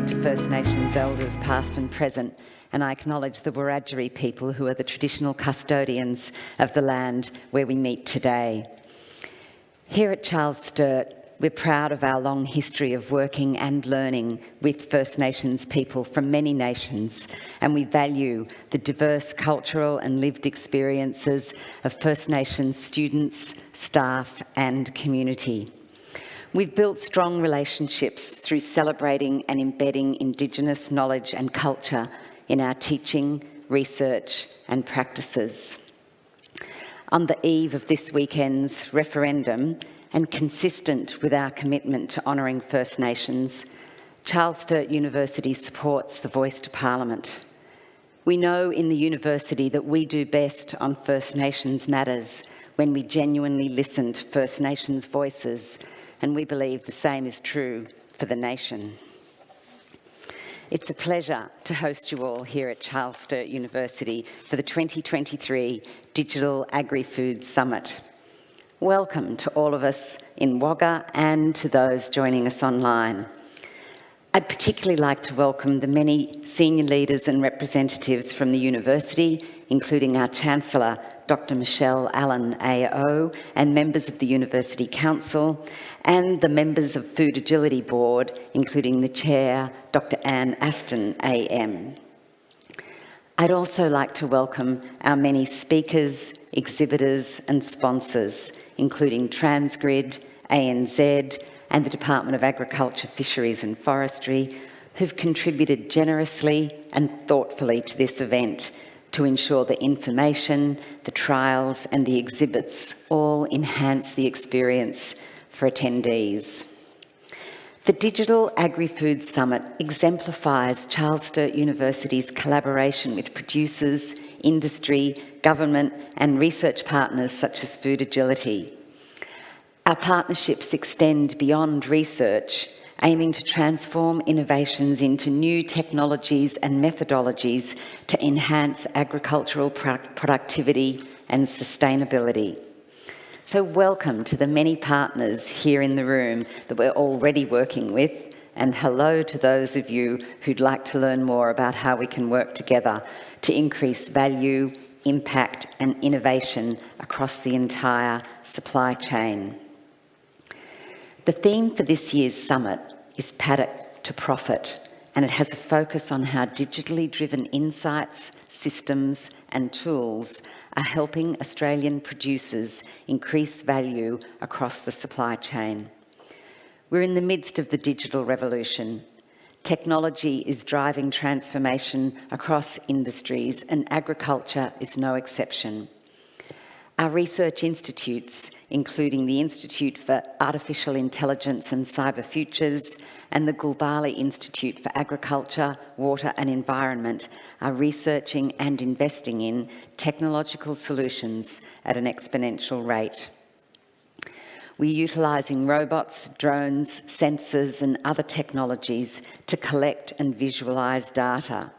to First Nations elders past and present, and I acknowledge the Wiradjuri people who are the traditional custodians of the land where we meet today. Here at Charles Sturt, we're proud of our long history of working and learning with First Nations people from many nations, and we value the diverse cultural and lived experiences of First Nations students, staff and community. We've built strong relationships through celebrating and embedding Indigenous knowledge and culture in our teaching, research and practices. On the eve of this weekend's referendum, and consistent with our commitment to honouring First Nations, Charles Sturt University supports the Voice to Parliament. We know in the university that we do best on First Nations matters when we genuinely listen to First Nations voices, and we believe the same is true for the nation. It's a pleasure to host you all here at Charles Sturt University for the 2023 Digital Agri-Food Summit. Welcome to all of us in Wagga and to those joining us online. I'd particularly like to welcome the many senior leaders and representatives from the university, including our Chancellor, Dr. Michelle Allen AO, and members of the University Council, and the members of Food Agility Board, including the Chair, Dr. Anne Aston AM. I'd also like to welcome our many speakers, exhibitors and sponsors, including Transgrid, ANZ and the Department of Agriculture, Fisheries and Forestry, who've contributed generously and thoughtfully to this event to ensure the information, the trials and the exhibits all enhance the experience for attendees. The Digital Agri-Food Summit exemplifies Charles Sturt University's collaboration with producers, industry, government and research partners such as Food Agility. Our partnerships extend beyond research, aiming to transform innovations into new technologies and methodologies to enhance agricultural productivity and sustainability. So welcome to the many partners here in the room that we're already working with, and hello to those of you who'd like to learn more about how we can work together to increase value, impact and innovation across the entire supply chain. The theme for this year's summit is Paddock to Profit, and it has a focus on how digitally driven insights, systems and tools are helping Australian producers increase value across the supply chain. We're in the midst of the digital revolution. Technology is driving transformation across industries, and agriculture is no exception. Our research institutes, including the Institute for Artificial Intelligence and Cyber Futures and the Gulbali Institute for Agriculture, Water and Environment, are researching and investing in technological solutions at an exponential rate. We're utilising robots, drones, sensors and other technologies to collect and visualise data.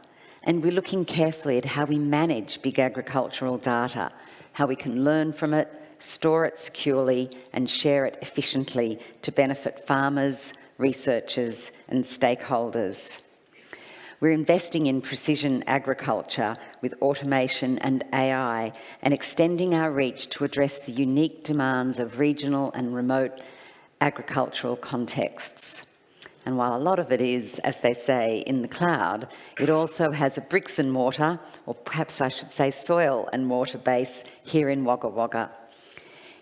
And we're looking carefully at how we manage big agricultural data, how we can learn from it, store it securely and share it efficiently to benefit farmers, researchers and stakeholders. We're investing in precision agriculture with automation and AI and extending our reach to address the unique demands of regional and remote agricultural contexts. And while a lot of it is, as they say, in the cloud, it also has a bricks and mortar, or perhaps I should say soil and mortar base here in Wagga Wagga.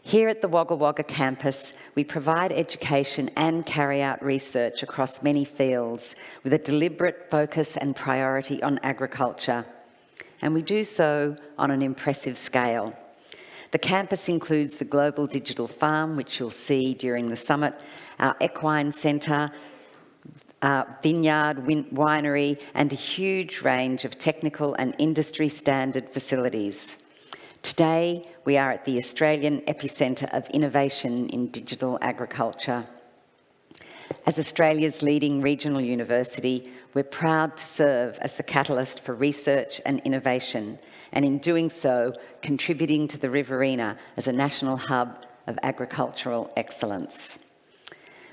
Here at the Wagga Wagga campus, we provide education and carry out research across many fields with a deliberate focus and priority on agriculture. And we do so on an impressive scale. The campus includes the Global Digital Farm, which you'll see during the summit, our equine centre, vineyard, winery, and a huge range of technical and industry standard facilities. Today, we are at the Australian Epicentre of Innovation in Digital Agriculture. As Australia's leading regional university, we're proud to serve as the catalyst for research and innovation, and in doing so, contributing to the Riverina as a national hub of agricultural excellence.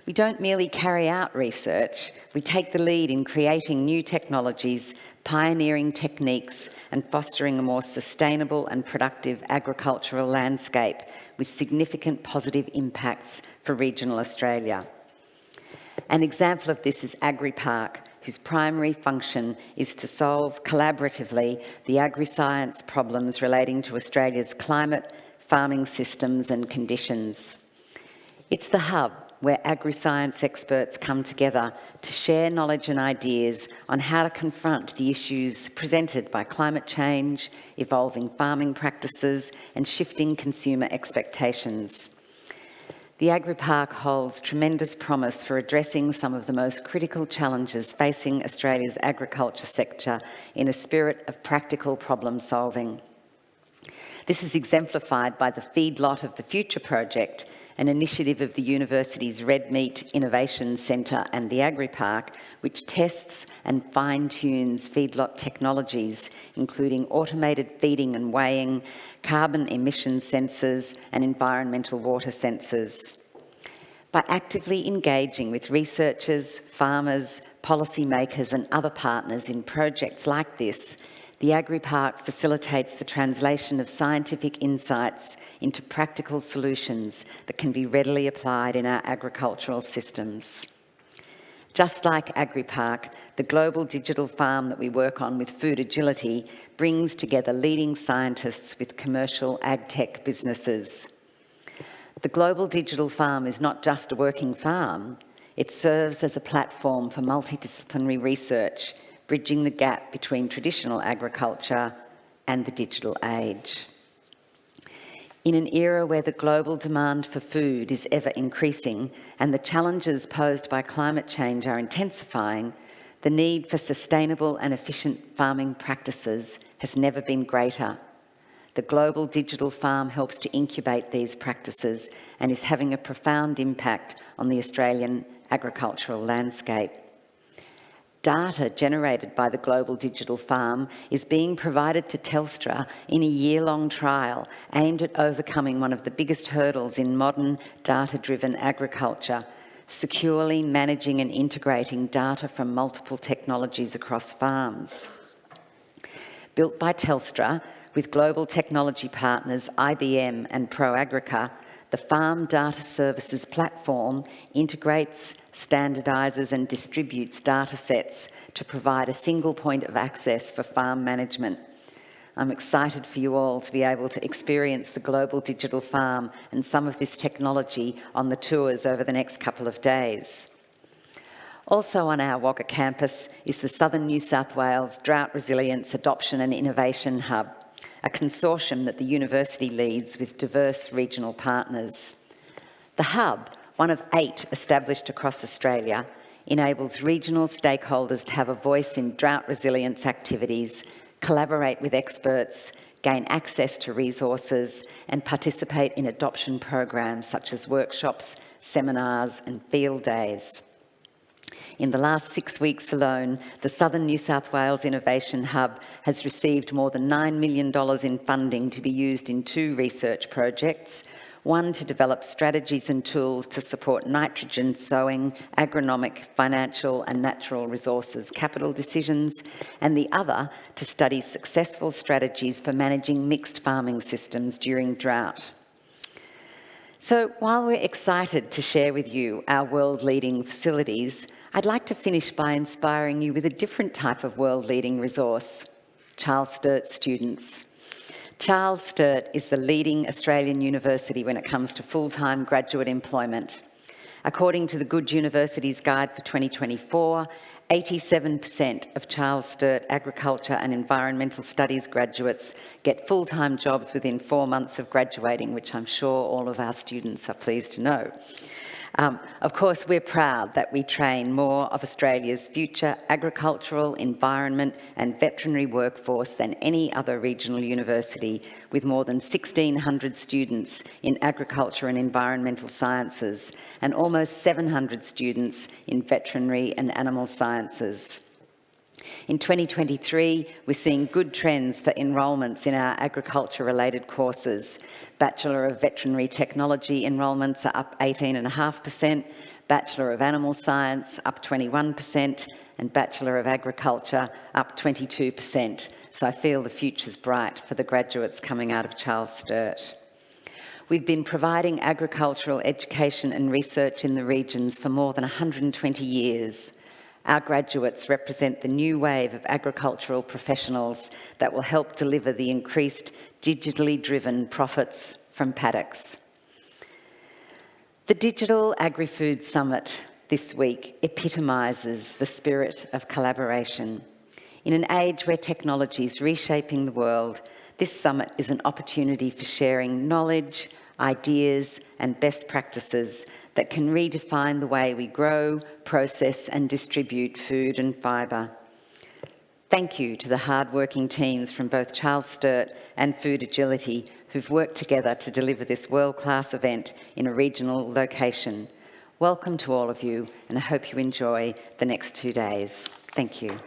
We don't merely carry out research, we take the lead in creating new technologies, pioneering techniques, and fostering a more sustainable and productive agricultural landscape with significant positive impacts for regional Australia. An example of this is AgriPark, whose primary function is to solve collaboratively the agri-science problems relating to Australia's climate, farming systems and conditions. It's the hub where agri-science experts come together to share knowledge and ideas on how to confront the issues presented by climate change, evolving farming practices, and shifting consumer expectations. The AgriPark holds tremendous promise for addressing some of the most critical challenges facing Australia's agriculture sector in a spirit of practical problem solving. This is exemplified by the Feedlot of the Future project, an initiative of the university's Red Meat Innovation Centre and the AgriPark, which tests and fine-tunes feedlot technologies, including automated feeding and weighing, carbon emission sensors, and environmental water sensors. By actively engaging with researchers, farmers, policymakers, and other partners in projects like this, the AgriPark facilitates the translation of scientific insights into practical solutions that can be readily applied in our agricultural systems. Just like AgriPark, the global digital farm that we work on with Food Agility brings together leading scientists with commercial ag-tech businesses. The global digital farm is not just a working farm, it serves as a platform for multidisciplinary research, bridging the gap between traditional agriculture and the digital age. In an era where the global demand for food is ever increasing and the challenges posed by climate change are intensifying, the need for sustainable and efficient farming practices has never been greater. The global digital farm helps to incubate these practices and is having a profound impact on the Australian agricultural landscape. Data generated by the global digital farm is being provided to Telstra in a year-long trial aimed at overcoming one of the biggest hurdles in modern data-driven agriculture, securely managing and integrating data from multiple technologies across farms. Built by Telstra with global technology partners IBM and ProAgrica, the Farm Data Services platform integrates, standardises and distributes data sets to provide a single point of access for farm management. I'm excited for you all to be able to experience the global digital farm and some of this technology on the tours over the next couple of days. Also on our Wagga campus is the Southern New South Wales Drought Resilience Adoption and Innovation Hub, a consortium that the university leads with diverse regional partners. The hub, one of 8 established across Australia, enables regional stakeholders to have a voice in drought resilience activities, collaborate with experts, gain access to resources, and participate in adoption programs such as workshops, seminars, and field days. In the last 6 weeks alone, the Southern New South Wales Innovation Hub has received more than $9 million in funding to be used in 2 research projects, one to develop strategies and tools to support nitrogen sowing, agronomic, financial and natural resources capital decisions, and the other to study successful strategies for managing mixed farming systems during drought. So while we're excited to share with you our world-leading facilities, I'd like to finish by inspiring you with a different type of world-leading resource, Charles Sturt students. Charles Sturt is the leading Australian university when it comes to full-time graduate employment. According to the Good Universities Guide for 2024, 87% of Charles Sturt Agriculture and Environmental Studies graduates get full-time jobs within 4 months of graduating, which I'm sure all of our students are pleased to know. Of course, we're proud that we train more of Australia's future agricultural, environment and veterinary workforce than any other regional university, with more than 1,600 students in agriculture and environmental sciences and almost 700 students in veterinary and animal sciences. In 2023, we're seeing good trends for enrolments in our agriculture-related courses. Bachelor of Veterinary Technology enrolments are up 18.5%, Bachelor of Animal Science up 21%, and Bachelor of Agriculture up 22%. So I feel the future's bright for the graduates coming out of Charles Sturt. We've been providing agricultural education and research in the regions for more than 120 years. Our graduates represent the new wave of agricultural professionals that will help deliver the increased digitally driven profits from paddocks. The Digital Agrifood Summit this week epitomises the spirit of collaboration. In an age where technology is reshaping the world, this summit is an opportunity for sharing knowledge, ideas and best practices that can redefine the way we grow, process and distribute food and fibre. Thank you to the hard-working teams from both Charles Sturt and Food Agility who've worked together to deliver this world-class event in a regional location. Welcome to all of you, and I hope you enjoy the next 2 days. Thank you.